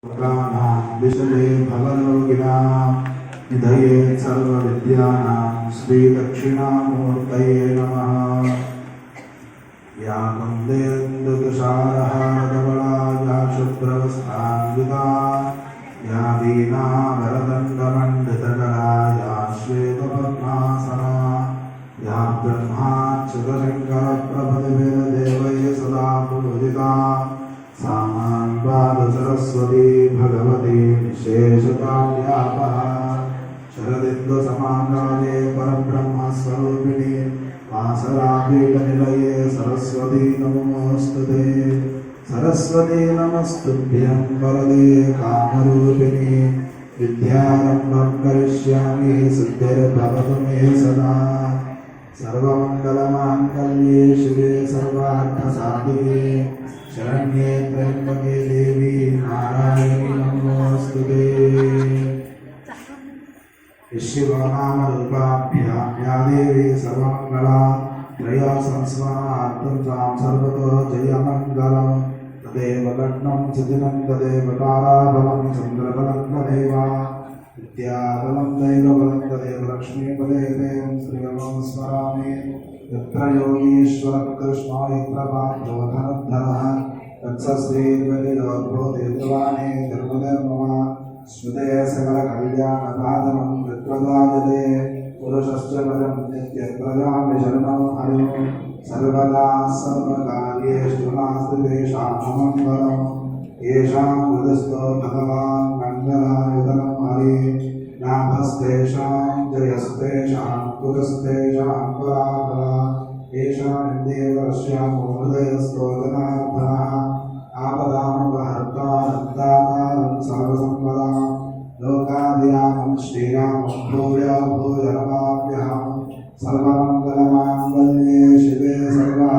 विषये भवरोगिणां निधये सर्वविद्यानां श्रीदक्षिणामूर्तये नमः। या कुन्देन्दुतुषारहारधवला या शुभ्रवस्त्रान्विता या वीणावरदण्डमण्डितकरा या श्वेतपद्मासना या ब्रह्माच्युतशङ्करप्रभृतिभिर्देवैः सदा पूजिता सा सरस्वती भगवती विशेषताव्यापहा शरदिन्दुसमाकारे परब्रह्मस्वरूपिणी वासरापीठनिलये सरस्वती नमोऽस्तुते। सरस्वती नमस्तुभ्यं वरदे कामरूपिणी विद्यारम्भं करिष्यामि सिद्धिर्भवतु मे सदा। सर्वमङ्गलमाङ्गल्ये शिवे सर्वार्थसाधिके शरण्ये त्र्यम्बके देवी नारायणी नमोऽस्तुते। विश्वनामरूपाभ्यां या देवी सर्वमङ्गला त्रया संस्मरणार्थं तां सर्वतो जयमङ्गलं। तदेव लग्नं सुदिनं तदेव ताराबलं चन्द्रबलं तदेव विद्याबलं दैवबलं तदेव लक्ष्मीपदे देवं श्रियं स्मरामि। यत्र योगीश्वरः कृष्णो यत्र पार्थो धनुर्धरः तत्सश्रीर्वलिदोद्भूतिर्वाणे निर्मलर्मम श्रुते सकलकल्याणसाधनं विप्रदायते पुरुषश्च वरं नित्यप्रजामि शरणं हरिं सर्वदा सर्वकार्येषु नास्ति तेषां मङ्गलम्। येषां हृदस्थो भगवान् मङ्गलायुधनं हरि नाभस्तेषां जयस्तेषां पुरस्तेषां परापरा येषां देवश्यामो हृदयस्थो जनार्दनः आपदामपहर्तारं सर्वसम्पदां लोकाभिरामं श्रीरामं भूय भूय नमाम्यहं। सर्वमङ्गलमाङ्गल्ये शिवे सर्वा